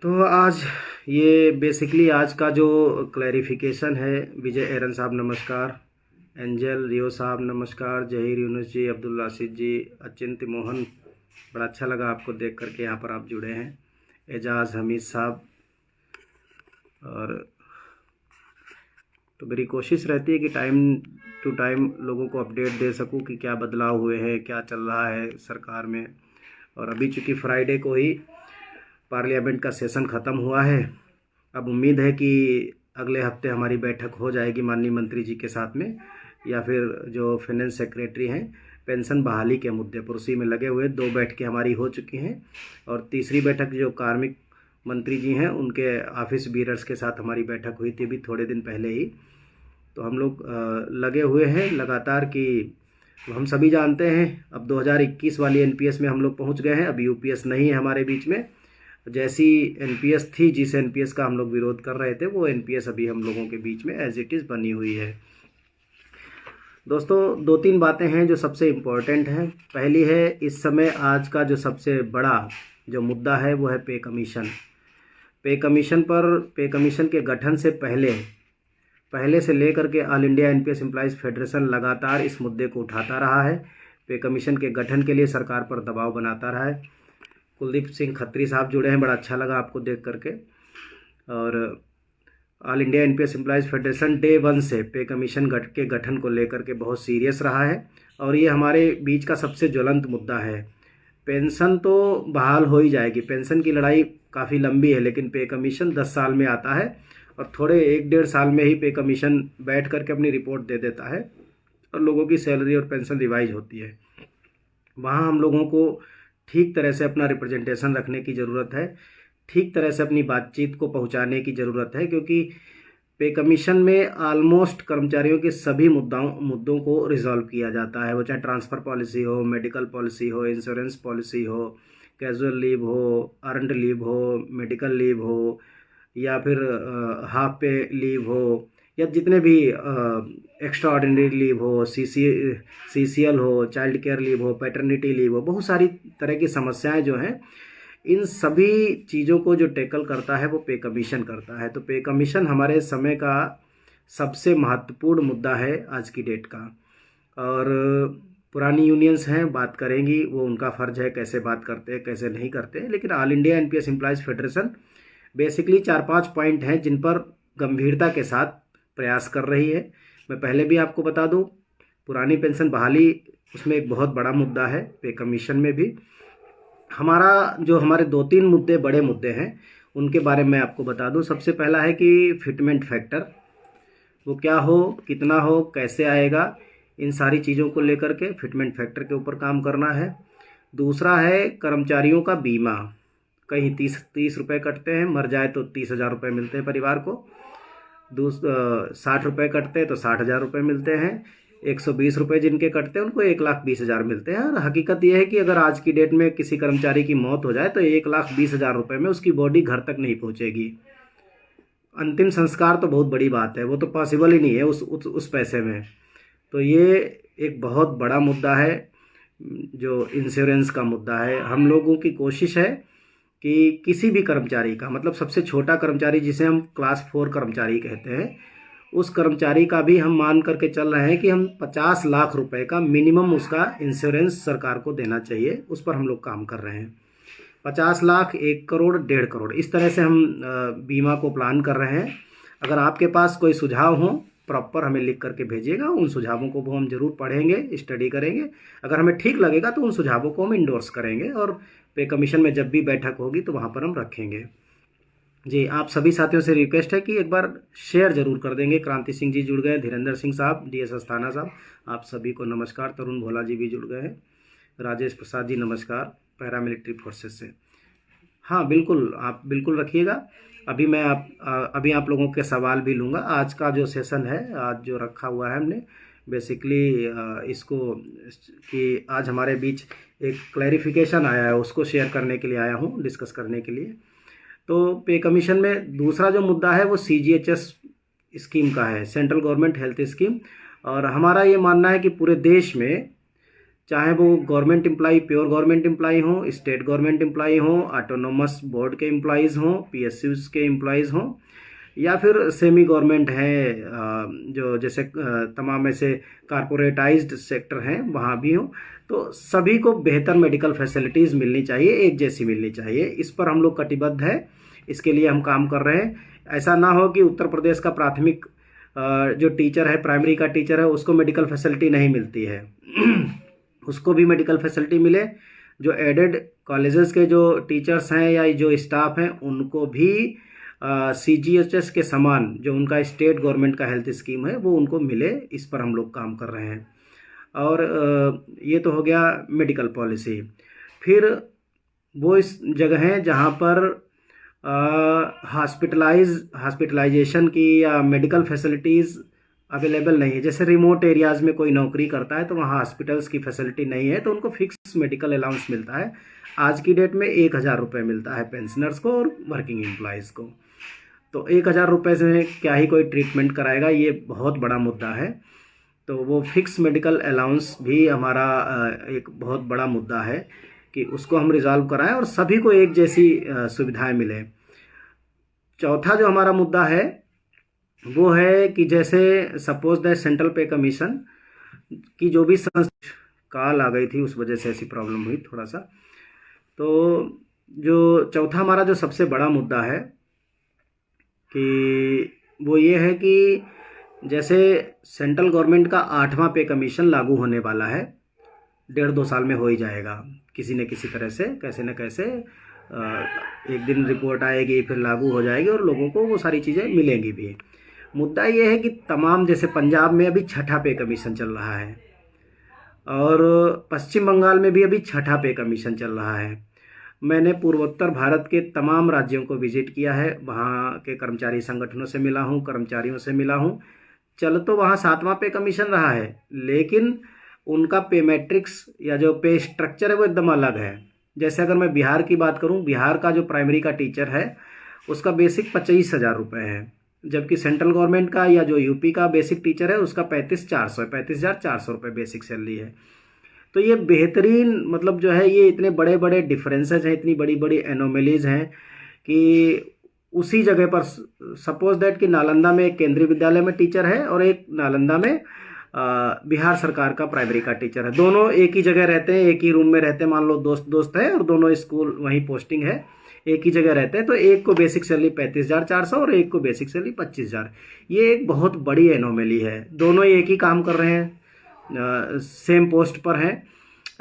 तो आज ये बेसिकली आज का जो क्लैरिफिकेशन है, विजय एरन साहब नमस्कार, एंजल रियो साहब नमस्कार, जहीर यूनुस जी, अब्दुल राशिद जी, अचिंत्य मोहन, बड़ा अच्छा लगा आपको देख करके यहाँ पर आप जुड़े हैं, एजाज हमीद साहब। और तो मेरी कोशिश रहती है कि टाइम टू टाइम लोगों को अपडेट दे सकूं कि क्या बदलाव हुए हैं, क्या चल रहा है सरकार में। और अभी चूँकि फ्राइडे को ही पार्लियामेंट का सेशन ख़त्म हुआ है, अब उम्मीद है कि अगले हफ्ते हमारी बैठक हो जाएगी माननीय मंत्री जी के साथ में, या फिर जो फाइनेंस सेक्रेटरी हैं पेंशन बहाली के मुद्दे पर उसी में लगे हुए। 2 बैठकें हमारी हो चुकी हैं और तीसरी बैठक जो कार्मिक मंत्री जी हैं उनके ऑफिस बीयरर्स के साथ हमारी बैठक हुई थी अभी थोड़े दिन पहले ही। तो हम लोग लगे हुए हैं लगातार कि हम सभी जानते हैं अब 2021 वाली एनपीएस में हम लोग पहुंच गए हैं। अब यूपीएस नहीं है हमारे बीच में। जैसी एनपीएस थी, जिस एनपीएस का हम लोग विरोध कर रहे थे, वो एनपीएस अभी हम लोगों के बीच में एज इट इज़ बनी हुई है। दोस्तों 2-3 बातें हैं जो सबसे इम्पोर्टेंट हैं। पहली है, इस समय आज का जो सबसे बड़ा जो मुद्दा है वो है पे कमीशन। पे कमीशन के गठन से पहले से लेकर के all India NPS employees federation लगातार इस मुद्दे को उठाता रहा है। पे कमीशन के गठन के लिए सरकार पर दबाव बनाता रहा है। कुलदीप सिंह खत्री साहब जुड़े हैं, बड़ा अच्छा लगा आपको देख करके। और all India NPS employees federation day 1 से पे कमीशन के गठन को लेकर के बहुत सीरियस रहा है और ये हमारे बीच का सबसे ज्वलंत मुद्दा है। पेंशन तो बहाल हो ही जाएगी, पेंशन की लड़ाई काफ़ी लंबी है, लेकिन पे कमीशन 10 साल में आता है और थोड़े 1-1.5 साल में ही पे कमीशन बैठ करके अपनी रिपोर्ट दे देता है और लोगों की सैलरी और पेंशन रिवाइज होती है। वहाँ हम लोगों को ठीक तरह से अपना रिप्रेजेंटेशन रखने की ज़रूरत है, ठीक तरह से अपनी बातचीत को पहुँचाने की ज़रूरत है, क्योंकि पे कमीशन में ऑलमोस्ट कर्मचारियों के सभी मुद्दों को रिजॉल्व किया जाता है। वो चाहे ट्रांसफ़र पॉलिसी हो, मेडिकल पॉलिसी हो, इंश्योरेंस पॉलिसी हो, कैजुअल लीव हो, अर्नड लीव हो, मेडिकल लीव हो, या फिर हाफ पे लीव हो, या जितने भी एक्स्ट्रा ऑर्डिनरी लीव हो, सीसीएल हो, चाइल्ड केयर लीव हो, पैटर्निटी लीव हो, बहुत सारी तरह की समस्याएं जो हैं, इन सभी चीज़ों को जो टैकल करता है वो पे कमीशन करता है। तो पे कमीशन हमारे समय का सबसे महत्वपूर्ण मुद्दा है आज की डेट का। और पुरानी यूनियंस हैं, बात करेंगी, वो उनका फ़र्ज है कैसे बात करते हैं कैसे नहीं करते, लेकिन all India NPS employees federation basically 4-5 point हैं जिन पर गंभीरता के साथ प्रयास कर रही है। मैं पहले भी आपको बता दूं, पुरानी पेंशन बहाली उसमें एक बहुत बड़ा मुद्दा है। पे कमीशन में भी हमारे 2-3 मुद्दे बड़े मुद्दे हैं, उनके बारे में आपको बता दूं। सबसे पहला है कि फिटमेंट फैक्टर, वो क्या हो, कितना हो, कैसे आएगा, इन सारी चीज़ों को लेकर के फिटमेंट फैक्टर के ऊपर काम करना है। दूसरा है कर्मचारियों का बीमा, कहीं 30 रुपये कटते हैं, मर जाए तो 30,000 रुपये मिलते हैं परिवार को। 60 रुपये कटते हैं तो 60,000 रुपये मिलते हैं। 120 रुपये जिनके कटते हैं उनको 1,20,000 मिलते हैं। और हकीकत यह है कि अगर आज की डेट में किसी कर्मचारी की मौत हो जाए तो 1,20,000 रुपये में उसकी बॉडी घर तक नहीं पहुंचेगी। अंतिम संस्कार तो बहुत बड़ी बात है, वो तो पॉसिबल ही नहीं है उस पैसे में। तो ये एक बहुत बड़ा मुद्दा है जो इंश्योरेंस का मुद्दा है। हम लोगों की कोशिश है कि किसी भी कर्मचारी का, मतलब सबसे छोटा कर्मचारी जिसे हम क्लास 4 कर्मचारी कहते हैं, उस कर्मचारी का भी हम मान करके चल रहे हैं कि हम 50 लाख रुपए का मिनिमम उसका इंश्योरेंस सरकार को देना चाहिए। उस पर हम लोग काम कर रहे हैं। 50 लाख, 1 करोड़, 1.5 करोड़, इस तरह से हम बीमा को प्लान कर रहे हैं। अगर आपके पास कोई सुझाव हो, प्रॉपर हमें लिख करके भेजिएगा, उन सुझावों को वो हम जरूर पढ़ेंगे, स्टडी करेंगे। अगर हमें ठीक लगेगा तो उन सुझावों को हम इंडोर्स करेंगे और पे कमीशन में जब भी बैठक होगी तो वहाँ पर हम रखेंगे। जी, आप सभी साथियों से रिक्वेस्ट है कि एक बार शेयर जरूर कर देंगे। क्रांति सिंह जी जुड़ गए, धीरेन्द्र सिंह साहब, डीएस अस्थाना साहब, आप सभी को नमस्कार। तरुण भोला जी भी जुड़ गए हैं। राजेश प्रसाद जी नमस्कार, पैरामिलिट्री फोर्सेस से। हाँ बिल्कुल, आप बिल्कुल रखिएगा। अभी आप लोगों के सवाल भी लूँगा। आज का जो सेशन है, आज जो रखा हुआ है हमने बेसिकली इसको कि आज हमारे बीच एक क्लैरिफिकेशन आया है, उसको शेयर करने के लिए आया हूँ, डिस्कस करने के लिए। तो पे कमीशन में दूसरा जो मुद्दा है वो सीजीएचएस स्कीम का है, सेंट्रल गवर्नमेंट हेल्थ स्कीम। और हमारा ये मानना है कि पूरे देश में चाहे वो government employee, pure government employee हों, स्टेट गवर्नमेंट एम्प्लॉई हों, ऑटोनोमस बोर्ड के एम्प्लॉयज़ हों, पीएसयूज़ के एम्प्लॉयज़ हों, या फिर सेमी गवर्नमेंट हैं, जो जैसे तमाम ऐसे कारपोरेटाइज्ड सेक्टर हैं वहाँ भी हों, तो सभी को बेहतर मेडिकल फैसिलिटीज़ मिलनी चाहिए, एक जैसी मिलनी चाहिए। इस पर हम लोग कटिबद्ध है, इसके लिए हम काम कर रहे हैं। ऐसा ना हो कि उत्तर प्रदेश का प्राथमिक जो टीचर है, प्राइमरी का टीचर है, उसको मेडिकल फैसिलिटी नहीं मिलती है उसको भी मेडिकल फैसिलिटी मिले। जो एडेड कॉलेजेस के जो टीचर्स हैं या जो स्टाफ हैं उनको भी CGHS के समान जो उनका स्टेट गवर्नमेंट का हेल्थ स्कीम है वो उनको मिले, इस पर हम लोग काम कर रहे हैं। और ये तो हो गया मेडिकल पॉलिसी। फिर वो इस जगह हैं जहाँ पर हॉस्पिटलाइजेशन की या मेडिकल फैसिलिटीज़ अवेलेबल नहीं है। जैसे रिमोट एरियाज़ में कोई नौकरी करता है तो वहाँ हॉस्पिटल्स की फैसिलिटी नहीं है, तो उनको फिक्स मेडिकल अलाउंस मिलता है। आज की डेट में 1000 रुपये मिलता है पेंशनर्स को और वर्किंग एम्प्लॉयज़ को। तो 1000 रुपये से क्या ही कोई ट्रीटमेंट कराएगा, ये बहुत बड़ा मुद्दा है। तो वो फिक्स मेडिकल अलाउंस भी हमारा एक बहुत बड़ा मुद्दा है कि उसको हम रिजॉल्व कराएं और सभी को एक जैसी सुविधाएं मिलें। चौथा जो हमारा मुद्दा है वो है कि जैसे सपोज दैट सेंट्रल पे कमीशन की जो भी काल आ गई थी, उस वजह से ऐसी प्रॉब्लम हुई थोड़ा सा। तो जो चौथा हमारा जो सबसे बड़ा मुद्दा है कि वो ये है कि जैसे सेंट्रल गवर्नमेंट का 8वां पे कमीशन लागू होने वाला है, 1.5-2 साल में हो ही जाएगा किसी न किसी तरह से, कैसे न कैसे एक दिन रिपोर्ट आएगी, फिर लागू हो जाएगी और लोगों को वो सारी चीज़ें मिलेंगी भी। मुद्दा ये है कि तमाम, जैसे पंजाब में अभी 6ठा पे कमीशन चल रहा है और पश्चिम बंगाल में भी अभी 6ठा पे कमीशन चल रहा है। मैंने पूर्वोत्तर भारत के तमाम राज्यों को विजिट किया है, वहाँ के कर्मचारी संगठनों से मिला हूँ, कर्मचारियों से मिला हूँ। चल तो वहाँ 7वां पे कमीशन रहा है, लेकिन उनका पे मैट्रिक्स या जो पे स्ट्रक्चर है वो एकदम अलग है। जैसे अगर मैं बिहार की बात करूँ, बिहार का जो प्राइमरी का टीचर है उसका बेसिक 25,000 रुपये है, जबकि सेंट्रल गवर्नमेंट का या जो यूपी का बेसिक टीचर है उसका 35,400 रुपये बेसिक सैलरी है। तो ये बेहतरीन, मतलब जो है ये इतने बड़े बड़े डिफरेंसेज हैं, इतनी बड़ी बड़ी एनोमलीज हैं कि उसी जगह पर सपोज दैट कि नालंदा में एक केंद्रीय विद्यालय में टीचर है और एक नालंदा में बिहार सरकार का प्राइमरी का टीचर है। दोनों एक ही जगह रहते हैं, एक ही रूम में रहते हैं, मान लो दोस्त है और दोनों स्कूल वहीं पोस्टिंग है, एक ही जगह रहते हैं। तो एक को बेसिक सैलरी 35,400 और एक को बेसिक सैलरी 25,000। ये एक बहुत बड़ी एनोमली है। दोनों एक ही काम कर रहे हैं, सेम पोस्ट पर हैं।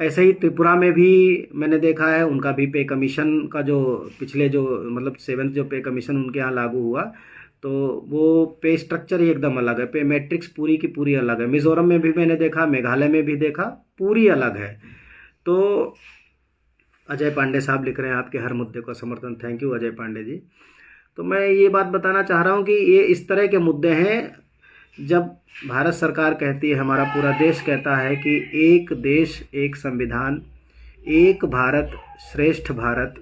ऐसे ही त्रिपुरा में भी मैंने देखा है, उनका भी पे कमीशन का जो पिछले जो मतलब 7th जो पे कमीशन उनके यहाँ लागू हुआ, तो वो पे स्ट्रक्चर ही एकदम अलग है, पे मैट्रिक्स पूरी की पूरी अलग है। मिज़ोरम में भी मैंने देखा, मेघालय में भी देखा, पूरी अलग है। तो अजय पांडे साहब लिख रहे हैं आपके हर मुद्दे का समर्थन। Thank you Ajay Pandey ji. तो मैं ये बात बताना चाह रहा हूँ कि ये इस तरह के मुद्दे हैं, जब भारत सरकार कहती है, हमारा पूरा देश कहता है कि एक देश एक संविधान, एक भारत श्रेष्ठ Bharat,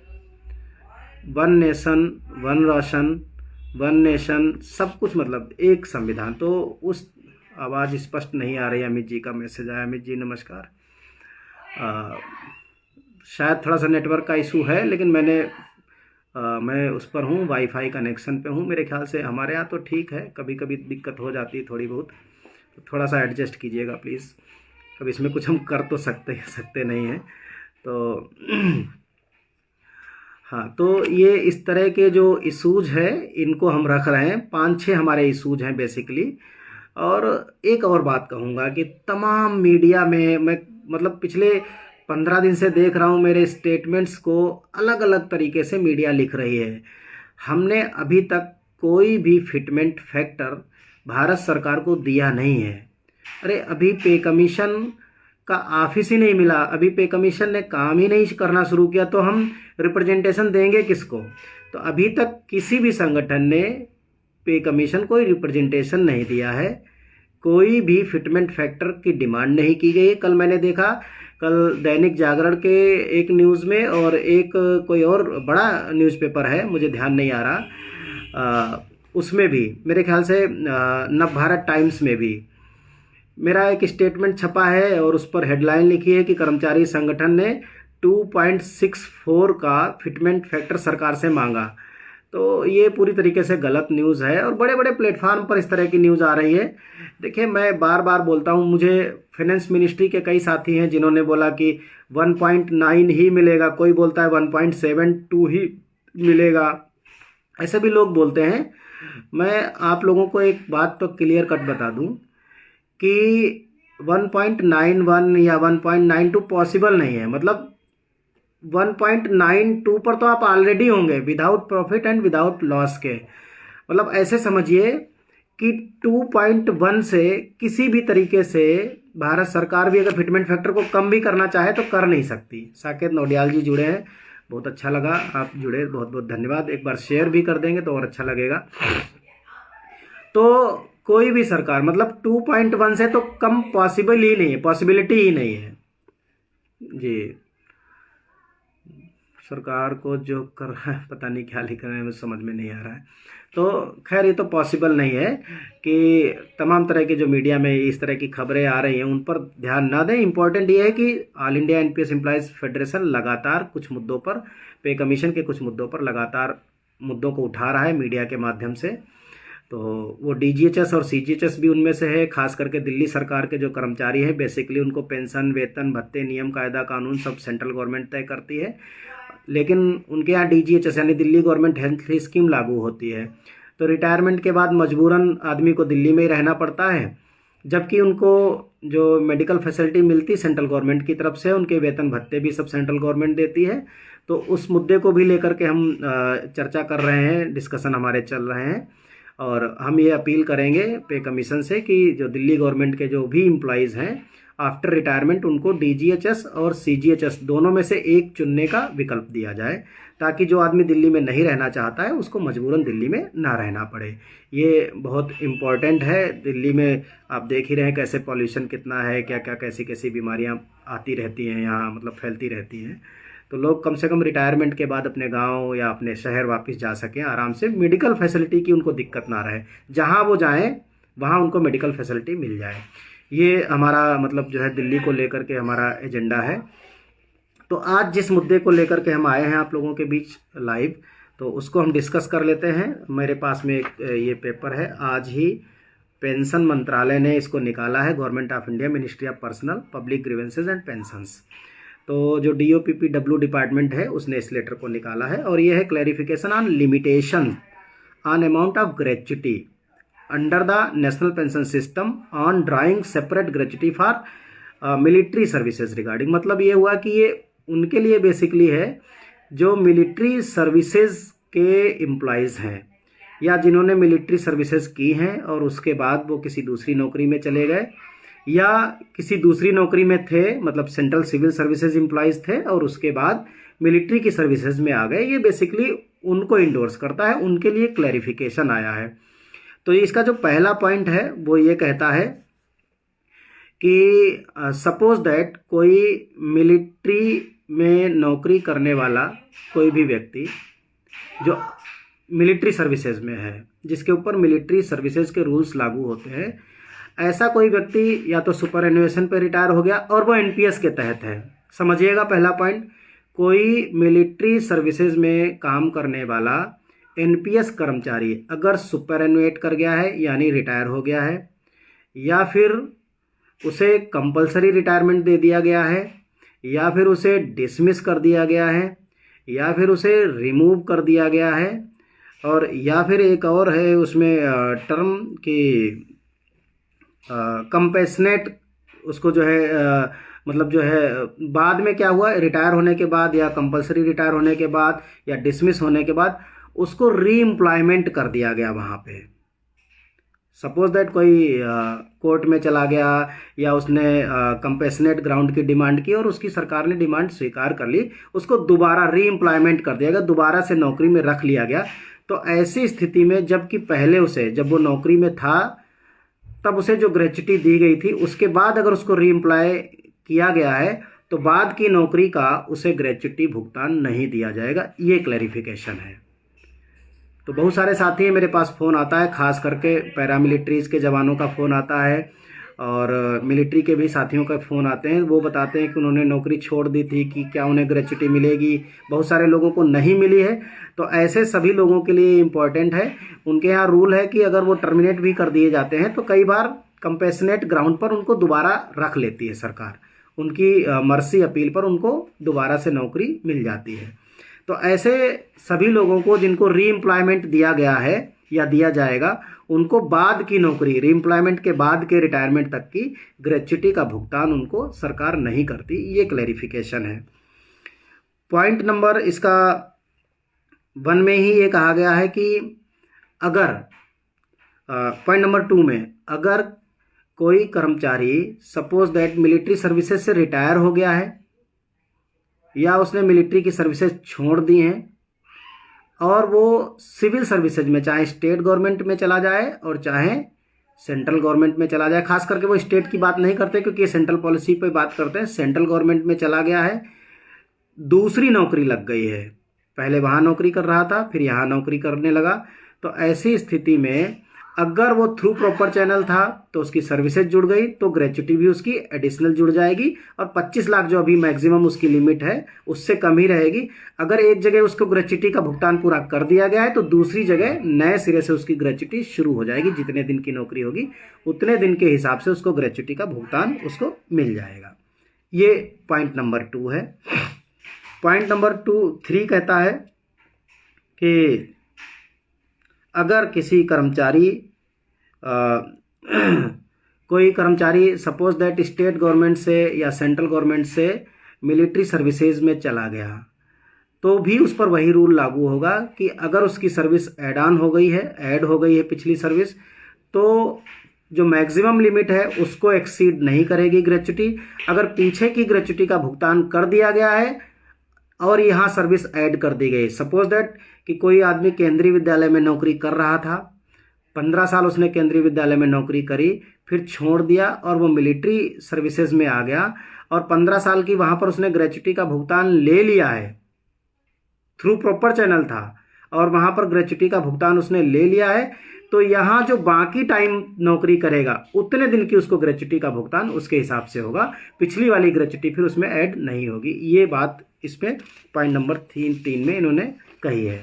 one nation one ration, one nation, सब कुछ मतलब एक संविधान। तो उस आवाज़ स्पष्ट नहीं आ रही। अमित जी का मैसेज आया। अमित जी नमस्कार। शायद थोड़ा सा नेटवर्क का इशू है, लेकिन मैं उस पर हूँ, वाईफाई कनेक्शन पे हूँ। मेरे ख्याल से हमारे यहाँ तो ठीक है, कभी कभी दिक्कत हो जाती है थोड़ी बहुत, तो थोड़ा सा एडजस्ट कीजिएगा प्लीज़। अब इसमें कुछ हम कर तो सकते नहीं हैं। तो हाँ, तो ये इस तरह के जो इशूज है इनको हम रख रहे हैं। 5-6 हमारे इशूज हैं बेसिकली। और एक और बात कहूँगा कि तमाम मीडिया में मैं मतलब पिछले 15 दिन से देख रहा हूँ, मेरे स्टेटमेंट्स को अलग अलग तरीके से मीडिया लिख रही है। हमने अभी तक कोई भी फिटमेंट फैक्टर भारत सरकार को दिया नहीं है। अरे अभी पे कमीशन का ऑफिस ही नहीं मिला, अभी पे कमीशन ने काम ही नहीं करना शुरू किया, तो हम रिप्रेजेंटेशन देंगे किसको? तो अभी तक किसी भी संगठन ने पे कमीशन कोई रिप्रेजेंटेशन नहीं दिया है, कोई भी फिटमेंट फैक्टर की डिमांड नहीं की गई। कल मैंने देखा, कल दैनिक जागरण के एक न्यूज़ में और एक कोई और बड़ा न्यूज़पेपर है, मुझे ध्यान नहीं आ रहा, उसमें भी मेरे ख्याल से नवभारत टाइम्स में भी मेरा एक स्टेटमेंट छपा है और उस पर हेडलाइन लिखी है कि कर्मचारी संगठन ने 2.64 का फिटमेंट फैक्टर सरकार से मांगा। तो ये पूरी तरीके से गलत न्यूज़ है और बड़े बड़े प्लेटफार्म पर इस तरह की न्यूज़ आ रही है। देखिए, मैं बार बार बोलता हूँ, मुझे फाइनेंस मिनिस्ट्री के कई साथी हैं जिन्होंने बोला कि 1.9 ही मिलेगा, कोई बोलता है 1.72 ही मिलेगा, ऐसे भी लोग बोलते हैं। मैं आप लोगों को एक बात तो क्लियर कट बता दूं कि 1.91 या 1.92 पॉसिबल नहीं है। मतलब 1.92 पर तो आप ऑलरेडी होंगे without profit and without loss के। मतलब ऐसे समझिए कि 2.1 से किसी भी तरीके से भारत सरकार भी अगर फिटमेंट फैक्टर को कम भी करना चाहे तो कर नहीं सकती। साकेत नौडियाल जी जुड़े हैं, बहुत अच्छा लगा आप जुड़े, बहुत बहुत धन्यवाद। एक बार शेयर भी कर देंगे तो और अच्छा लगेगा। तो कोई भी सरकार मतलब 2.1 से तो कम पॉसिबल ही नहीं है, पॉसिबिलिटी ही नहीं है जी। सरकार को जो कर रहा है, पता नहीं क्या लिख रहे हैं, मुझे समझ में नहीं आ रहा है। तो खैर ये तो पॉसिबल नहीं है कि तमाम तरह के जो मीडिया में इस तरह की खबरें आ रही हैं उन पर ध्यान ना दें। इम्पॉर्टेंट ये है कि all India NPS employees federation लगातार कुछ मुद्दों पर, पे कमीशन के कुछ मुद्दों पर लगातार मुद्दों को उठा रहा है मीडिया के माध्यम से। तो वो डीजीएचएस और सीजीएचएस भी उनमें से है। खास करके दिल्ली सरकार के जो कर्मचारी हैं, बेसिकली उनको पेंशन, वेतन, भत्ते, नियम, कायदा, कानून सब सेंट्रल गवर्नमेंट तय करती है, लेकिन उनके यहाँ डीजीएचएस यानी दिल्ली गवर्नमेंट हेल्थ स्कीम लागू होती है। तो रिटायरमेंट के बाद मजबूरन आदमी को दिल्ली में ही रहना पड़ता है, जबकि उनको जो मेडिकल फैसिलिटी मिलती सेंट्रल गवर्नमेंट की तरफ से, उनके वेतन भत्ते भी सब सेंट्रल गवर्नमेंट देती है। तो उस मुद्दे को भी लेकर के हम चर्चा कर रहे हैं, डिस्कशन हमारे चल रहे हैं और हम ये अपील करेंगे पे कमीशन से कि जो दिल्ली गवर्नमेंट के जो भी एम्प्लॉयज़ हैं आफ्टर रिटायरमेंट उनको डीजीएचएस और सीजीएचएस दोनों में से एक चुनने का विकल्प दिया जाए, ताकि जो आदमी दिल्ली में नहीं रहना चाहता है उसको मजबूरन दिल्ली में ना रहना पड़े। ये बहुत इम्पॉर्टेंट है। दिल्ली में आप देख ही रहे हैं कैसे पॉल्यूशन कितना है, क्या क्या कैसी कैसी बीमारियां आती रहती हैं यहाँ, मतलब फैलती रहती हैं। तो लोग कम से कम रिटायरमेंट के बाद अपने गांव या अपने शहर वापस जा सकें आराम से, मेडिकल फैसिलिटी की उनको दिक्कत ना रहे, जहां वो जाएं वहां उनको मेडिकल फैसिलिटी मिल जाए। ये हमारा मतलब जो है दिल्ली को लेकर के हमारा एजेंडा है। तो आज जिस मुद्दे को लेकर के हम आए हैं आप लोगों के बीच लाइव, तो उसको हम डिस्कस कर लेते हैं। मेरे पास में एक ये पेपर है, आज ही पेंशन मंत्रालय ने इसको निकाला है, government of India, ministry of personnel public grievances and pensions. तो जो DOPPW डिपार्टमेंट है उसने इस लेटर को निकाला है और ये है clarification on limitation on amount of gratuity under the national pension system on drawing separate gratuity for military services regarding. मतलब ये हुआ कि ये उनके लिए बेसिकली है जो मिलिट्री सर्विसेज के एम्प्लॉयज़ हैं या जिन्होंने मिलिट्री सर्विसेज की हैं और उसके बाद वो किसी दूसरी नौकरी में चले गए या किसी दूसरी नौकरी में थे, मतलब सेंट्रल सिविल सर्विसेज एम्प्लॉयज़ थे और उसके बाद मिलिट्री की सर्विसेज में आ गए। ये बेसिकली उनको इंडोर्स करता है, उनके लिए क्लैरिफिकेशन आया है। तो इसका जो पहला पॉइंट है वो ये कहता है कि सपोज दैट कोई मिलिट्री में नौकरी करने वाला कोई भी व्यक्ति जो मिलिट्री सर्विसेज में है, जिसके ऊपर मिलिट्री सर्विसेज के रूल्स लागू होते हैं, ऐसा कोई व्यक्ति या तो सुपर एनुएशन पे रिटायर हो गया और वो एनपीएस के तहत है। समझिएगा पहला पॉइंट, कोई मिलिट्री सर्विसेज में काम करने वाला एनपीएस कर्मचारी अगर सुपर एनुएट कर गया है यानी रिटायर हो गया है, या फिर उसे कंपलसरी रिटायरमेंट दे दिया गया है, या फिर उसे डिसमिस कर दिया गया है, या फिर उसे रिमूव कर दिया गया है, और या फिर एक और है उसमें टर्म की कंपेशनेट, उसको जो है मतलब जो है बाद में क्या हुआ, रिटायर होने के बाद या कंपलसरी रिटायर होने के बाद या डिसमिस होने के बाद उसको रीएम्प्लॉयमेंट कर दिया गया वहाँ पे। सपोज दैट कोई कोर्ट में चला गया या उसने कंपेशनेट ग्राउंड की डिमांड की और उसकी सरकार ने डिमांड स्वीकार कर ली, उसको दोबारा रीएम्प्लॉयमेंट कर दिया गया, दोबारा से नौकरी में रख लिया गया। तो ऐसी स्थिति में जबकि पहले उसे, जब वो नौकरी में था तब उसे जो ग्रेच्युटी दी गई थी, उसके बाद अगर उसको रीएम्प्लॉय किया गया है तो बाद की नौकरी का उसे ग्रेच्युटी भुगतान नहीं दिया जाएगा। ये क्लैरिफिकेशन है। तो बहुत सारे साथी हैं, मेरे पास फ़ोन आता है, ख़ास करके पैरामिलिट्रीज़ के जवानों का फ़ोन आता है और मिलिट्री के भी साथियों का फ़ोन आते हैं, वो बताते हैं कि उन्होंने नौकरी छोड़ दी थी, कि क्या उन्हें ग्रेच्युटी मिलेगी। बहुत सारे लोगों को नहीं मिली है। तो ऐसे सभी लोगों के लिए इम्पॉर्टेंट है। उनके यहाँ रूल है कि अगर वो टर्मिनेट भी कर दिए जाते हैं तो कई बार कंपेशनेट ग्राउंड पर उनको दोबारा रख लेती है सरकार, उनकी मर्सी अपील पर उनको दोबारा से नौकरी मिल जाती है। तो ऐसे सभी लोगों को जिनको री एम्प्लॉयमेंट दिया गया है या दिया जाएगा, उनको बाद की नौकरी, री एम्प्लॉयमेंट के बाद के रिटायरमेंट तक की ग्रेच्युटी का भुगतान उनको सरकार नहीं करती। ये क्लैरिफिकेशन है। पॉइंट नंबर इसका 1 में ही ये कहा गया है कि अगर पॉइंट नंबर 2 में अगर कोई कर्मचारी सपोज दैट मिलिट्री सर्विसेज से रिटायर हो गया है या उसने मिलिट्री की सर्विसेज छोड़ दी हैं और वो सिविल सर्विसेज में, चाहे स्टेट गवर्नमेंट में चला जाए और चाहे सेंट्रल गवर्नमेंट में चला जाए, खास करके वो स्टेट की बात नहीं करते क्योंकि ये सेंट्रल पॉलिसी पे बात करते हैं। सेंट्रल गवर्नमेंट में चला गया है, दूसरी नौकरी लग गई है, पहले वहाँ नौकरी कर रहा था फिर यहाँ नौकरी करने लगा, तो ऐसी स्थिति में अगर वो थ्रू प्रॉपर चैनल था तो उसकी सर्विसेज जुड़ गई तो ग्रेच्युटी भी उसकी एडिशनल जुड़ जाएगी और 25 लाख जो अभी मैक्सिमम उसकी लिमिट है उससे कम ही रहेगी। अगर एक जगह उसको ग्रेच्युटी का भुगतान पूरा कर दिया गया है तो दूसरी जगह नए सिरे से उसकी ग्रेच्युटी शुरू हो जाएगी। जितने दिन की नौकरी होगी उतने दिन के हिसाब से उसको ग्रेच्युटी का भुगतान उसको मिल जाएगा। ये पॉइंट नंबर 2 है। पॉइंट नंबर 3 कहता है कि अगर किसी कर्मचारी कोई कर्मचारी सपोज दैट स्टेट गवर्नमेंट से या सेंट्रल गवर्नमेंट से मिलिट्री सर्विसेज में चला गया तो भी उस पर वही रूल लागू होगा कि अगर उसकी सर्विस ऐड हो गई है पिछली सर्विस, तो जो मैक्सिमम लिमिट है उसको एक्सीड नहीं करेगी ग्रेच्युटी। अगर पीछे की ग्रेच्युटी का भुगतान कर दिया गया है और यहाँ सर्विस ऐड कर दी गई, सपोज दैट कि कोई आदमी केंद्रीय विद्यालय में नौकरी कर रहा था, 15 साल उसने केंद्रीय विद्यालय में नौकरी करी, फिर छोड़ दिया और वो मिलिट्री सर्विसेज में आ गया और 15 साल की वहाँ पर उसने ग्रेच्युटी का भुगतान ले लिया है, थ्रू प्रॉपर चैनल था और वहाँ पर ग्रेच्युटी का भुगतान उसने ले लिया है, तो यहाँ जो बाकी टाइम नौकरी करेगा उतने दिन की उसको ग्रेच्युटी का भुगतान उसके हिसाब से होगा, पिछली वाली ग्रेच्युटी फिर उसमें ऐड नहीं होगी। ये बात इसमें पॉइंट नंबर 3 में इन्होंने कही है।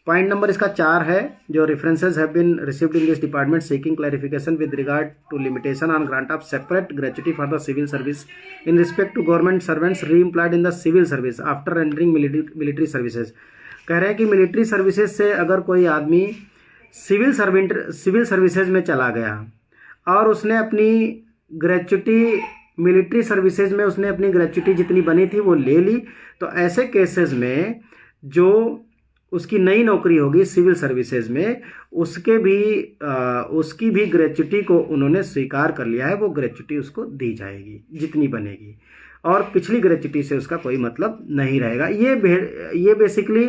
पॉइंट नंबर इसका 4 है, जो references have been received in this department seeking clarification with regard to limitation on grant of separate gratuity for the civil service in respect to government servants reemployed in the civil service after entering military services. कह रहे हैं कि military services से अगर कोई आदमी civil services में चला गया और उसने अपनी ग्रेच्युटी मिलिट्री सर्विसेज में उसने अपनी ग्रेच्युटी जितनी बनी थी वो ले ली, तो ऐसे केसेस में जो उसकी नई नौकरी होगी सिविल सर्विसेज में उसकी भी ग्रेच्युटी को उन्होंने स्वीकार कर लिया है, वो ग्रेच्युटी उसको दी जाएगी जितनी बनेगी और पिछली ग्रेच्युटी से उसका कोई मतलब नहीं रहेगा। ये बेसिकली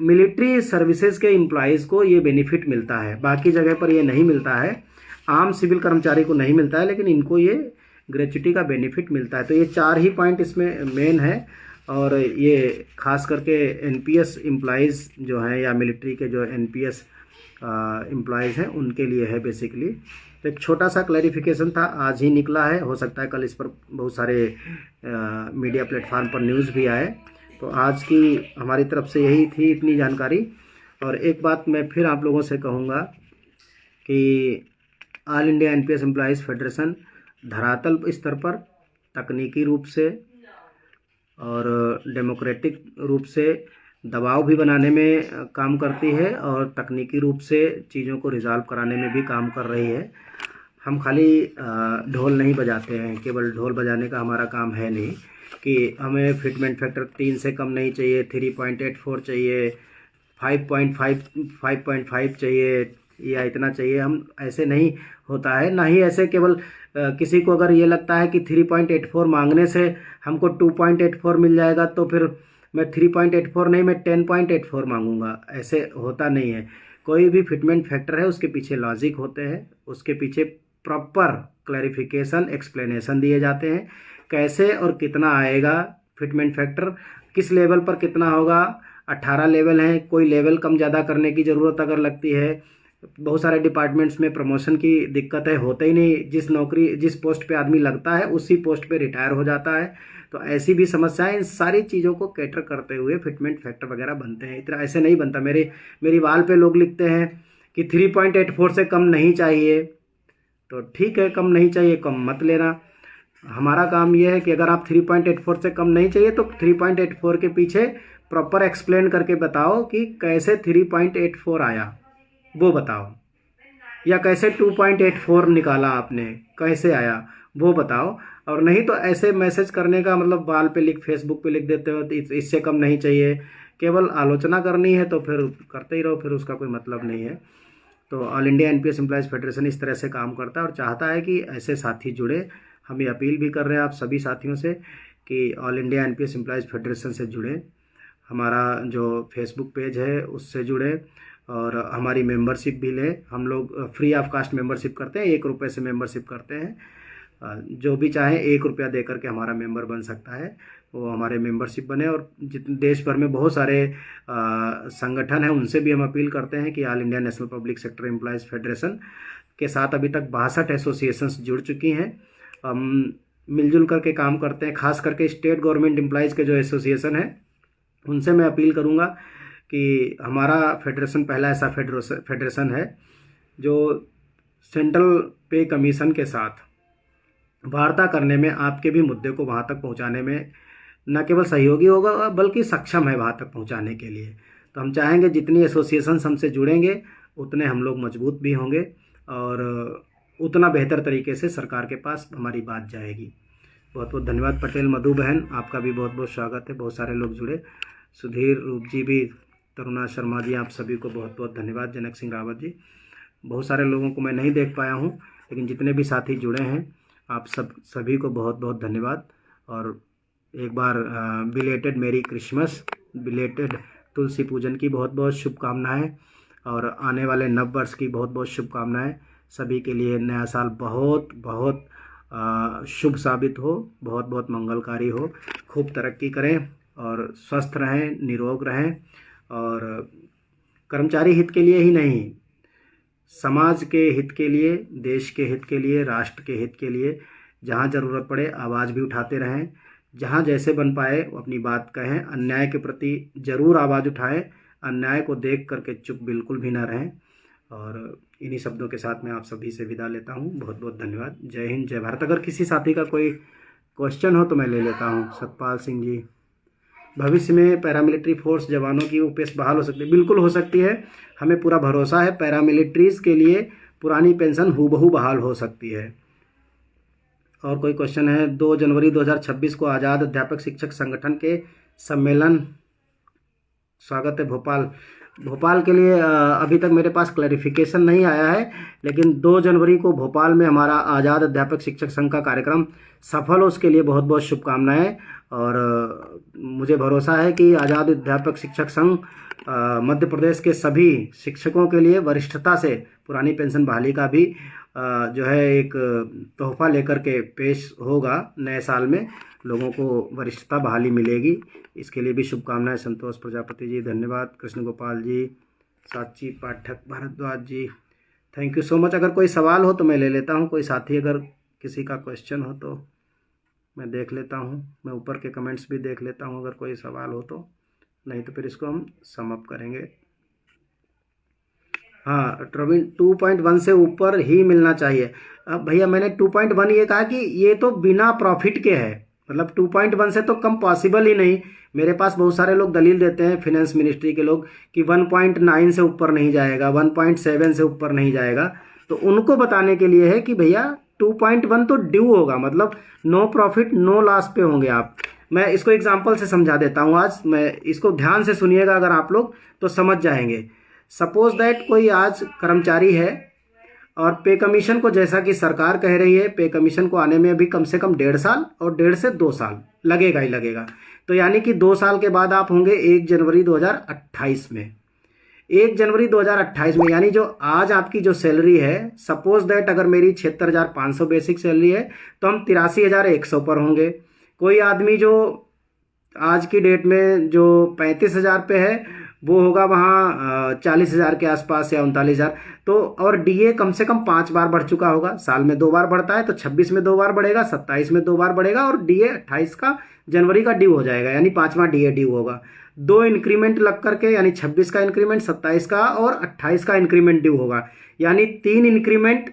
मिलिट्री सर्विसेज के एम्प्लॉयज़ को ये बेनिफिट मिलता है, बाकी जगह पर ये नहीं मिलता है, आम सिविल कर्मचारी को नहीं मिलता है, लेकिन इनको ये ग्रेच्युटी का बेनिफिट मिलता है। तो ये 4 ही पॉइंट इसमें मेन है और ये खास करके एनपीएस एम्प्लॉयज़ जो हैं या मिलिट्री के जो एनपीएस एम्प्लॉयज़ हैं उनके लिए है बेसिकली। तो एक छोटा सा क्लैरिफिकेशन था, आज ही निकला है, हो सकता है कल इस पर बहुत सारे मीडिया प्लेटफार्म पर न्यूज़ भी आए। तो आज की हमारी तरफ से यही थी इतनी जानकारी। और एक बात मैं फिर आप लोगों से कहूँगा कि all India NPS employees federation धरातल स्तर पर तकनीकी रूप से और डेमोक्रेटिक रूप से दबाव भी बनाने में काम करती है और तकनीकी रूप से चीज़ों को रिजॉल्व कराने में भी काम कर रही है। हम खाली ढोल नहीं बजाते हैं, केवल ढोल बजाने का हमारा काम है नहीं कि हमें फिटमेंट फैक्टर 3 से कम नहीं चाहिए, 3.84 चाहिए, 5.5 चाहिए या इतना चाहिए, हम ऐसे नहीं होता है। ना ही ऐसे केवल किसी को अगर ये लगता है कि 3.84 मांगने से हमको 2.84 मिल जाएगा तो फिर मैं 3.84 नहीं मैं 10.84 मांगूंगा, ऐसे होता नहीं है। कोई भी फिटमेंट फैक्टर है उसके पीछे लॉजिक होते हैं, उसके पीछे प्रॉपर क्लैरिफिकेशन एक्सप्लेनेशन दिए जाते हैं, कैसे और कितना आएगा फिटमेंट फैक्टर, किस लेवल पर कितना होगा। 18 लेवल हैं, कोई लेवल कम ज़्यादा करने की ज़रूरत अगर लगती है बहुत सारे डिपार्टमेंट्स में प्रमोशन की दिक्कत है, होते ही नहीं, जिस पोस्ट पे आदमी लगता है उसी पोस्ट पे रिटायर हो जाता है। तो ऐसी भी समस्याएं, इन सारी चीज़ों को कैटर करते हुए फिटमेंट फैक्टर वगैरह बनते हैं। इतना ऐसे नहीं बनता। मेरी वाल पे लोग लिखते हैं कि 3.84 से कम नहीं चाहिए, तो ठीक है, कम नहीं चाहिए, कम मत लेना। हमारा काम यह है कि अगर आप 3.84 से कम नहीं चाहिए तो 3.84 के पीछे प्रॉपर एक्सप्लेन करके बताओ कि कैसे 3.84 आया, वो बताओ, या कैसे 2.84 निकाला आपने, कैसे आया वो बताओ। और नहीं तो ऐसे मैसेज करने का मतलब वाल पे फेसबुक पे लिख देते हो तो इससे कम नहीं चाहिए, केवल आलोचना करनी है तो फिर करते ही रहो, फिर उसका कोई मतलब नहीं है। तो all India NPS employees federation इस तरह से काम करता है और चाहता है कि ऐसे साथी जुड़े। हम ये अपील भी कर रहे हैं आप सभी साथियों से कि all India NPS employees federation से जुड़ें, हमारा जो फेसबुक पेज है उससे जुड़े और हमारी मेंबरशिप भी लें। हम लोग फ्री ऑफ कास्ट मेंबरशिप करते हैं, 1 रुपये से मेंबरशिप करते हैं। जो भी चाहे 1 रुपया दे करके हमारा मेंबर बन सकता है, वो हमारे मेंबरशिप बने। और जितने देश भर में बहुत सारे संगठन हैं उनसे भी हम अपील करते हैं कि all India national public sector employees federation के साथ अभी तक 62 एसोसिएशंस जुड़ चुकी हैं। हम मिलजुल करके काम करते हैं, खास करके स्टेट गवर्नमेंट एम्प्लॉयज़ के जो एसोसिएशन है उनसे मैं अपील करूंगा कि हमारा फेडरेशन पहला ऐसा फेडरेशन है जो सेंट्रल पे कमीशन के साथ वार्ता करने में, आपके भी मुद्दे को वहाँ तक पहुँचाने में न केवल सहयोगी होगा बल्कि सक्षम है वहाँ तक पहुँचाने के लिए। तो हम चाहेंगे जितनी एसोसिएशन हमसे जुड़ेंगे उतने हम लोग मजबूत भी होंगे और उतना बेहतर तरीके से सरकार के पास हमारी बात जाएगी। बहुत बहुत धन्यवाद पटेल मधु बहन, आपका भी बहुत बहुत स्वागत है। बहुत सारे लोग जुड़े, सुधीर रूप जी भी, तरुणा शर्मा जी, आप सभी को बहुत बहुत धन्यवाद। जनक सिंह रावत जी, बहुत सारे लोगों को मैं नहीं देख पाया हूँ, लेकिन जितने भी साथी जुड़े हैं आप सभी को बहुत बहुत धन्यवाद। और एक बार बिलेटेड मेरी क्रिसमस, बिलेटेड तुलसी पूजन की बहुत बहुत शुभकामनाएं और आने वाले नव वर्ष की बहुत बहुत शुभकामनाएं। सभी के लिए नया साल बहुत बहुत शुभ साबित हो, बहुत बहुत मंगलकारी हो, खूब तरक्की करें और स्वस्थ रहें, निरोग रहें। और कर्मचारी हित के लिए ही नहीं, समाज के हित के लिए, देश के हित के लिए, राष्ट्र के हित के लिए जहाँ ज़रूरत पड़े आवाज़ भी उठाते रहें। जहाँ जैसे बन पाए अपनी बात कहें, अन्याय के प्रति ज़रूर आवाज़ उठाएं, अन्याय को देख करके चुप बिल्कुल भी ना रहें। और इन्हीं शब्दों के साथ मैं आप सभी से विदा लेता हूँ। बहुत बहुत धन्यवाद। जय हिंद, जय भारत। अगर किसी साथी का कोई क्वेश्चन हो तो मैं ले लेता हूँ। सतपाल सिंह जी, भविष्य में पैरामिलिट्री फोर्स जवानों की यूपीएस बहाल हो सकती है? बिल्कुल हो सकती है, हमें पूरा भरोसा है। पैरामिलिट्रीज़ के लिए पुरानी पेंशन हूबहू बहाल हो सकती है। और कोई क्वेश्चन है? 2 जनवरी 2026 को आज़ाद अध्यापक शिक्षक संगठन के सम्मेलन, स्वागत है भोपाल के लिए अभी तक मेरे पास क्लैरिफिकेशन नहीं आया है, लेकिन 2 जनवरी को भोपाल में हमारा आज़ाद अध्यापक शिक्षक संघ का कार्यक्रम सफल हो, उसके लिए बहुत बहुत शुभकामनाएं। और मुझे भरोसा है कि आज़ाद अध्यापक शिक्षक संघ मध्य प्रदेश के सभी शिक्षकों के लिए वरिष्ठता से पुरानी पेंशन बहाली का भी जो है एक तोहफा लेकर के पेश होगा। नए साल में लोगों को वरिष्ठता बहाली मिलेगी, इसके लिए भी शुभकामनाएं। संतोष प्रजापति जी धन्यवाद। कृष्ण गोपाल जी, साची पाठक भारद्वाज जी, थैंक यू सो मच। अगर कोई सवाल हो तो मैं ले लेता हूं। कोई साथी अगर किसी का क्वेश्चन हो तो मैं देख लेता हूं, मैं ऊपर के कमेंट्स भी देख लेता हूं अगर कोई सवाल हो तो, नहीं तो फिर इसको हम समअप करेंगे। हाँ, 2.1 से ऊपर ही मिलना चाहिए। अब भैया मैंने 2.1 ये कहा कि ये तो बिना प्रॉफिट के है, मतलब 2.1 से तो कम पॉसिबल ही नहीं। मेरे पास बहुत सारे लोग दलील देते हैं, फिनेंस मिनिस्ट्री के लोग, कि 1.9 से ऊपर नहीं जाएगा, 1.7 से ऊपर नहीं जाएगा। तो उनको बताने के लिए है कि भैया 2.1 तो ड्यू होगा, मतलब नो प्रॉफिट नो लॉस पे होंगे आप। मैं इसको एग्जाम्पल से समझा देता हूँ आज, मैं इसको ध्यान से सुनिएगा अगर आप लोग तो समझ जाएंगे। सपोज दैट कोई आज कर्मचारी है और पे कमीशन को, जैसा कि सरकार कह रही है, पे कमीशन को आने में अभी कम से कम 1.5 साल और 1.5 से 2 साल लगेगा ही लगेगा। तो यानी कि 2 साल के बाद आप होंगे 1 जनवरी 2028 में। 1 जनवरी 2028 में, यानी जो आज आपकी जो सैलरी है, सपोज दैट अगर मेरी 76,500 बेसिक सैलरी है तो हम 83,100 पर होंगे। कोई आदमी जो आज की डेट में जो 35,000 पे है वो होगा वहाँ 40,000 के आसपास या 39,000। तो और डीए कम से कम 5 बार बढ़ चुका होगा, साल में 2 बार बढ़ता है, तो 26 में 2 बार बढ़ेगा, 27 में 2 बार बढ़ेगा, और डीए 28 का जनवरी का ड्यू हो जाएगा, यानी 5वां डीए ड्यू होगा। 2 इंक्रीमेंट लग करके, यानी 26 का इंक्रीमेंट, 27 का और 28 का इंक्रीमेंट ड्यू होगा, यानी 3 इंक्रीमेंट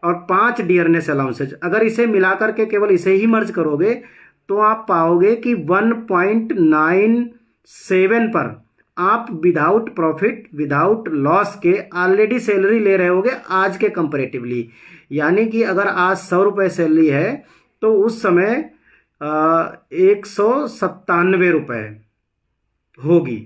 और 5 डियरनेस अलाउंसेज। अगर इसे मिला करके केवल इसे ही मर्ज करोगे तो आप पाओगे कि 1.97 पर आप विदाउट प्रॉफिट, विदाउट लॉस के ऑलरेडी सैलरी ले रहे होगे आज के कंपैरेटिवली। यानी कि अगर आज 100 रुपये सैलरी है तो उस समय 197 रुपये होगी।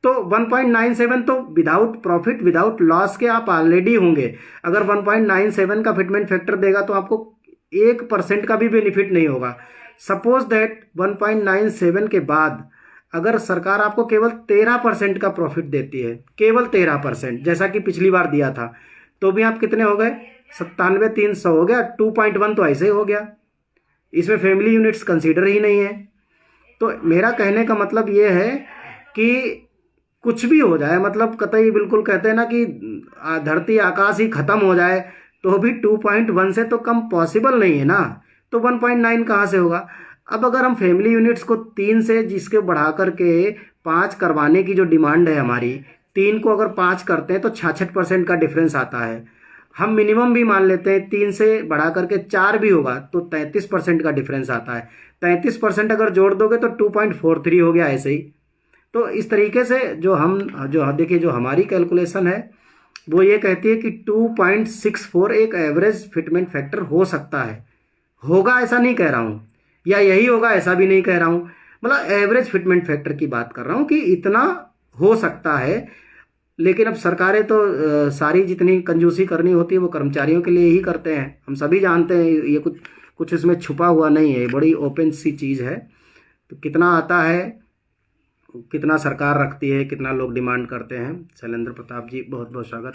तो 1.97 तो विदाउट प्रॉफिट, विदाउट लॉस के आप ऑलरेडी होंगे। अगर 1.97 का फिटमेंट फैक्टर देगा तो आपको 1% का भी बेनिफिट नहीं होगा। सपोज दैट 1.97 के बाद अगर सरकार आपको केवल 13% का प्रॉफिट देती है, केवल 13%, जैसा कि पिछली बार दिया था, तो भी आप कितने हो गए? 97,300 हो गया। 2.1 तो ऐसे ही हो गया, इसमें फैमिली यूनिट्स कंसीडर ही नहीं है। तो मेरा कहने का मतलब ये है कि कुछ भी हो जाए, मतलब कतई बिल्कुल कहते हैं ना कि धरती आकाश ही खत्म हो जाए, तो भी 2.1 से तो कम पॉसिबल नहीं है ना। तो 1.9 कहाँ से होगा? अब अगर हम फैमिली यूनिट्स को 3 से जिसके बढ़ा करके 5 करवाने की जो डिमांड है हमारी, 3 को अगर 5 करते हैं तो 66% का डिफरेंस आता है। हम मिनिमम भी मान लेते हैं 3 से बढ़ा करके 4 भी होगा तो 33% का डिफरेंस आता है। 33% अगर जोड़ दोगे तो 2.43 हो गया ऐसे ही। तो इस तरीके से जो देखिए जो हमारी कैलकुलेशन है वो ये कहती है कि 2.64 एक एवरेज फिटमेंट फैक्टर हो सकता है। होगा ऐसा नहीं कह रहा हूँ, या यही होगा ऐसा भी नहीं कह रहा हूँ, मतलब एवरेज फिटमेंट फैक्टर की बात कर रहा हूँ कि इतना हो सकता है। लेकिन अब सरकारें तो सारी जितनी कंजूसी करनी होती है वो कर्मचारियों के लिए ही करते हैं, हम सभी जानते हैं। ये कुछ इसमें छुपा हुआ नहीं है, बड़ी ओपन सी चीज़ है। तो कितना आता है, कितना सरकार रखती है, कितना लोग डिमांड करते हैं। शैलेंद्र प्रताप जी बहुत बहुत स्वागत।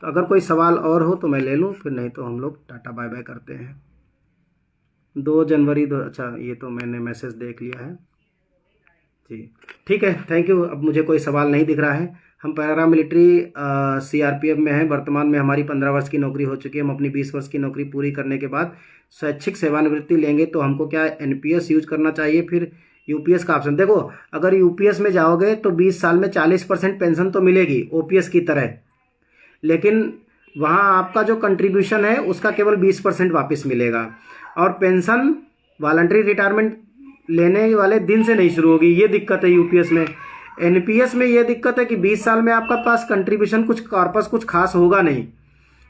तो अगर कोई सवाल और हो तो मैं ले लूँ, फिर नहीं तो हम लोग टाटा बाय बाय करते हैं। 2 जनवरी अच्छा ये तो मैंने मैसेज देख लिया है जी, ठीक है, थैंक यू। अब मुझे कोई सवाल नहीं दिख रहा है। हम पैरा मिलिट्री CRPF में हैं। वर्तमान में हमारी 15 वर्ष की नौकरी हो चुकी है। हम अपनी 20 वर्ष की नौकरी पूरी करने के बाद स्वैच्छिक सेवानिवृत्ति लेंगे तो हमको क्या NPS यूज करना चाहिए, फिर UPS का ऑप्शन। देखो अगर UPS में जाओगे तो 20 साल में 40% पेंशन तो मिलेगी OPS की तरह, लेकिन वहाँ आपका जो कंट्रीब्यूशन है उसका केवल 20% वापस मिलेगा। और पेंशन वॉलंटरी रिटायरमेंट लेने वाले दिन से नहीं शुरू होगी, ये दिक्कत है UPS में। NPS में ये दिक्कत है कि 20 साल में आपका पास कंट्रीब्यूशन कुछ कॉर्पस कुछ खास होगा नहीं,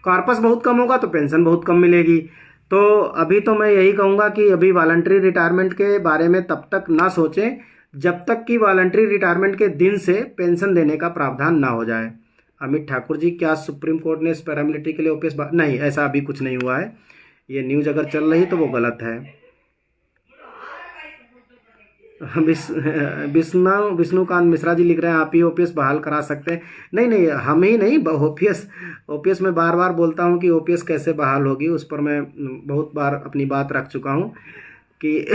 कॉर्पस बहुत कम होगा तो पेंशन बहुत कम मिलेगी। तो अभी तो मैं यही कहूँगा कि अभी वॉलंटरी रिटायरमेंट के बारे में तब तक ना सोचें जब तक कि वॉलंटरी रिटायरमेंट के दिन से पेंशन देने का प्रावधान ना हो जाए। अमित ठाकुर जी, क्या सुप्रीम कोर्ट ने पैरामिलिट्री के लिए OPS नहीं, ऐसा अभी कुछ नहीं हुआ है। ये न्यूज़ अगर चल रही तो वो गलत है। विष्णुकांत मिश्रा जी लिख रहे हैं आप ही OPS बहाल करा सकते हैं। नहीं, हम ही नहीं, OPS में बार बार बोलता हूँ कि OPS कैसे बहाल होगी, उस पर मैं बहुत बार अपनी बात रख चुका हूँ कि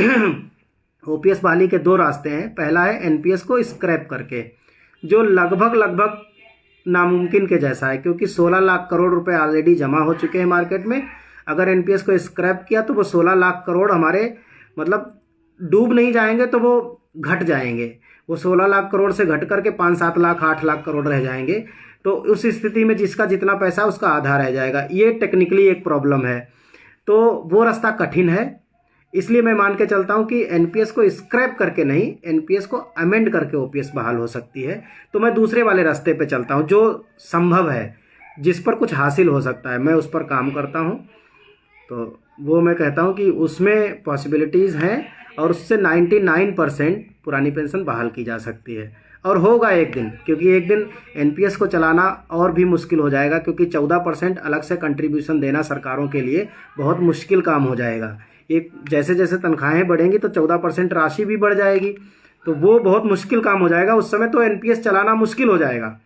OPS बहाली के 2 रास्ते हैं। पहला है NPS को स्क्रैप करके, जो लगभग नामुमकिन के जैसा है, क्योंकि 16 लाख करोड़ रुपए ऑलरेडी जमा हो चुके हैं मार्केट में। अगर NPS को स्क्रैप किया तो वो 16 लाख करोड़ हमारे मतलब डूब नहीं जाएंगे तो वो घट जाएंगे। वो 16 लाख करोड़ से घट करके 5-7 लाख 8 लाख करोड़ रह जाएंगे। तो उस स्थिति में जिसका जितना पैसा उसका आधा रह जाएगा। ये टेक्निकली एक प्रॉब्लम है, तो वो रास्ता कठिन है। इसलिए मैं मान के चलता हूँ कि NPS को स्क्रैप करके नहीं, NPS को अमेंड करके OPS बहाल हो सकती है। तो मैं दूसरे वाले रास्ते पे चलता हूँ जो संभव है, जिस पर कुछ हासिल हो सकता है, मैं उस पर काम करता हूँ। तो वो मैं कहता हूँ कि उसमें पॉसिबिलिटीज़ हैं और उससे 99% पुरानी पेंशन बहाल की जा सकती है। और होगा एक दिन, क्योंकि एक दिन NPS को चलाना और भी मुश्किल हो जाएगा, क्योंकि 14% अलग से कंट्रीब्यूशन देना सरकारों के लिए बहुत मुश्किल काम हो जाएगा। एक जैसे जैसे तनख्वाहें बढ़ेंगी तो 14% राशि भी बढ़ जाएगी, तो वो बहुत मुश्किल काम हो जाएगा। उस समय तो NPS चलाना मुश्किल हो जाएगा।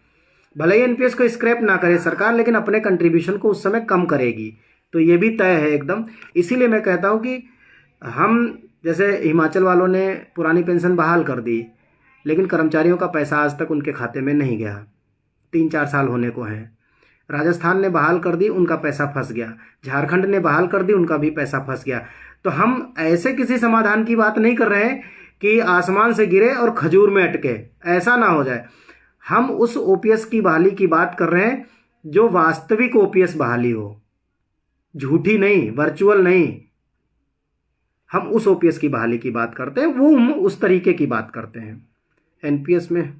भले ही NPS को स्क्रैप ना करे सरकार, लेकिन अपने कंट्रीब्यूशन को उस समय कम करेगी। तो ये भी तय है एकदम। इसीलिए मैं कहता हूँ कि हम जैसे हिमाचल वालों ने पुरानी पेंशन बहाल कर दी, लेकिन कर्मचारियों का पैसा आज तक उनके खाते में नहीं गया। 3-4 साल होने को हैं। राजस्थान ने बहाल कर दी, उनका पैसा फंस गया। झारखंड ने बहाल कर दी, उनका भी पैसा फंस गया। तो हम ऐसे किसी समाधान की बात नहीं कर रहे हैं कि आसमान से गिरे और खजूर में अटके, ऐसा ना हो जाए। हम उस ओपीएस की बहाली की बात कर रहे हैं जो वास्तविक ओपीएस बहाली हो, झूठी नहीं, वर्चुअल नहीं। हम उस ओपीएस की बहाली की बात करते हैं, वो हम उस तरीके की बात करते हैं। एनपीएस में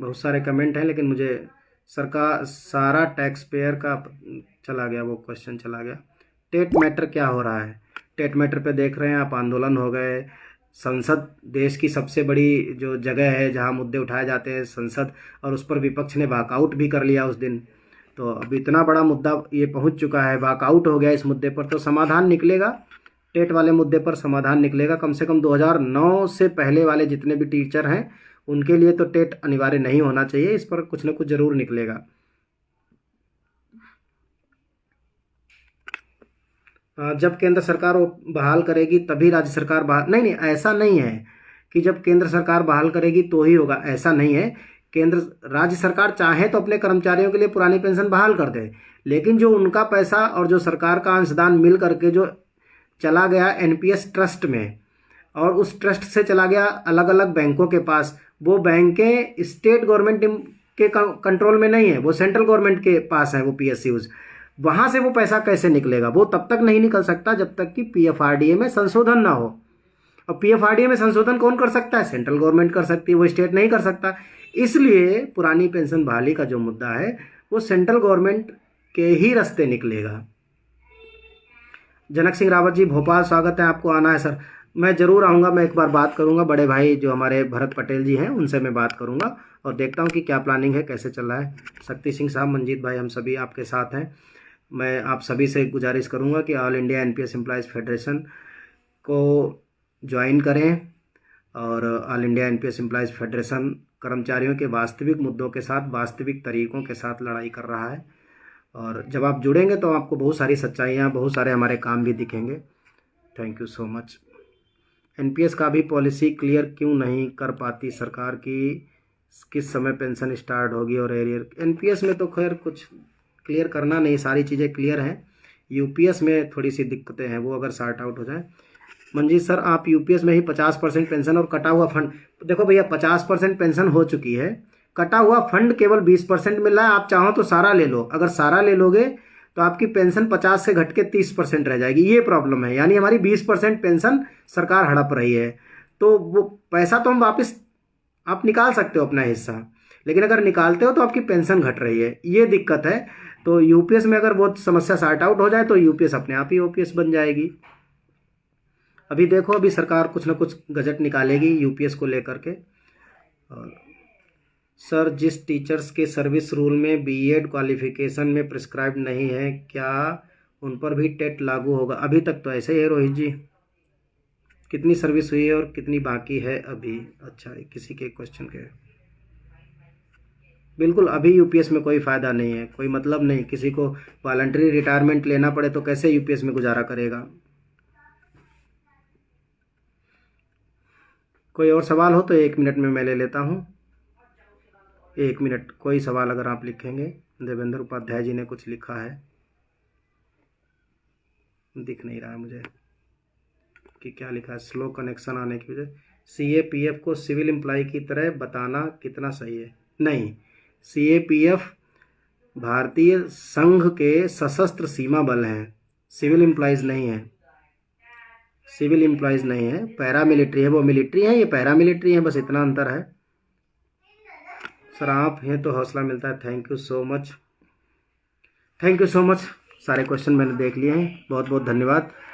बहुत सारे कमेंट हैं, लेकिन मुझे सरकार सारा टैक्स पेयर का चला गया, वो क्वेश्चन चला गया। टेट मैटर क्या हो रहा है? टेट मैटर पे देख रहे हैं आप, आंदोलन हो गए। संसद देश की सबसे बड़ी जो जगह है जहां मुद्दे उठाए जाते हैं, संसद, और उस पर विपक्ष ने वॉकआउट भी कर लिया उस दिन। तो अब इतना बड़ा मुद्दा ये पहुंच चुका है, वॉकआउट हो गया इस मुद्दे पर, तो समाधान निकलेगा। टेट वाले मुद्दे पर समाधान निकलेगा। कम से कम 2009 से पहले वाले जितने भी टीचर हैं उनके लिए तो टेट अनिवार्य नहीं होना चाहिए। इस पर कुछ न कुछ जरूर निकलेगा। जब केंद्र सरकार वो बहाल करेगी तभी राज्य सरकार बहाल, नहीं, ऐसा नहीं है कि जब केंद्र सरकार बहाल करेगी तो ही होगा, ऐसा नहीं है। राज्य सरकार चाहे तो अपने कर्मचारियों के लिए पुरानी पेंशन बहाल कर दे, लेकिन जो उनका पैसा और जो सरकार का अंशदान मिल करके जो चला गया एनपीएस ट्रस्ट में, और उस ट्रस्ट से चला गया अलग अलग बैंकों के पास, वो बैंकें स्टेट गवर्नमेंट के कंट्रोल में नहीं है, वो सेंट्रल गवर्नमेंट के पास है वो पीएसयूज। वहां से वो पैसा कैसे निकलेगा? वो तब तक नहीं निकल सकता जब तक कि पीएफआरडीए में संशोधन ना हो। और पीएफआरडीए में संशोधन कौन कर सकता है? सेंट्रल गवर्नमेंट कर सकती है, वो स्टेट नहीं कर सकता। इसलिए पुरानी पेंशन बहाली का जो मुद्दा है वो सेंट्रल गवर्नमेंट के ही रास्ते निकलेगा। जनक सिंह रावत जी, भोपाल स्वागत है, आपको आना है सर। मैं ज़रूर आऊँगा, मैं एक बार बात करूँगा, बड़े भाई जो हमारे भरत पटेल जी हैं उनसे मैं बात करूँगा और देखता हूँ कि क्या प्लानिंग है, कैसे चल रहा है। शक्ति सिंह साहब, मंजीत भाई, हम सभी आपके साथ हैं। मैं आप सभी से गुजारिश करूँगा कि all India NPS employees federation को ज्वाइन करें, और all India NPS employees federation कर्मचारियों के वास्तविक मुद्दों के साथ, वास्तविक तरीकों के साथ लड़ाई कर रहा है। और जब आप जुड़ेंगे तो आपको बहुत सारी सच्चाइयाँ, बहुत सारे हमारे काम भी दिखेंगे। Thank you so much. NPS का भी पॉलिसी क्लियर क्यों नहीं कर पाती सरकार की, किस समय पेंशन स्टार्ट होगी और एरियर? एनपीएस में तो खैर कुछ क्लियर करना नहीं, सारी चीज़ें क्लियर हैं। यूपीएस में थोड़ी सी दिक्कतें हैं, वो अगर सॉर्ट आउट हो जाए। मंजीत सर, आप यूपीएस में ही 50% पेंशन और कटा हुआ फंड, देखो भैया 50% पेंशन हो चुकी है, कटा हुआ फंड केवल 20% मिल रहा है। आप चाहो तो सारा ले लो, अगर सारा ले लोगे तो आपकी पेंशन 50 से घट के 30% रह जाएगी। ये प्रॉब्लम है, यानी हमारी 20% पेंशन सरकार हड़प रही है। तो वो पैसा तो हम वापस आप निकाल सकते हो अपना हिस्सा, लेकिन अगर निकालते हो तो आपकी पेंशन घट रही है, ये दिक्कत है। तो यूपीएस में अगर वो समस्या सॉर्ट आउट हो जाए तो यूपीएस अपने आप ही ओपीएस बन जाएगी। अभी देखो, अभी सरकार कुछ ना कुछ गजट निकालेगी यूपीएस को लेकर के। और सर, जिस टीचर्स के सर्विस रूल में बीएड क्वालिफिकेशन में प्रिस्क्राइब नहीं है, क्या उन पर भी टेट लागू होगा? अभी तक तो ऐसे ही है रोहित जी। कितनी सर्विस हुई है और कितनी बाकी है अभी? अच्छा, किसी के क्वेश्चन के, बिल्कुल अभी यूपीएस में कोई फ़ायदा नहीं है, कोई मतलब नहीं। किसी को वॉलंटरी रिटायरमेंट लेना पड़े तो कैसे यूपीएस में गुजारा करेगा? कोई और सवाल हो तो 1 मिनट में मैं ले लेता हूँ। 1 मिनट, कोई सवाल अगर आप लिखेंगे। देवेंद्र उपाध्याय जी ने कुछ लिखा है, दिख नहीं रहा है मुझे कि क्या लिखा है। स्लो कनेक्शन आने की वजह, सीएपीएफ को सिविल एम्प्लॉय की तरह बताना कितना सही है? नहीं, सीएपीएफ भारतीय संघ के सशस्त्र सीमा बल हैं, सिविल एम्प्लॉयज़ नहीं है। सिविल एम्प्लॉयज़ नहीं है, पैरामिलिट्री है। वो मिलिट्री है, ये पैरामिलिट्री है, बस इतना अंतर है। सर, आप हैं तो हौसला मिलता है। Thank you so much, thank you so much. सारे क्वेश्चन मैंने देख लिए हैं, बहुत बहुत धन्यवाद।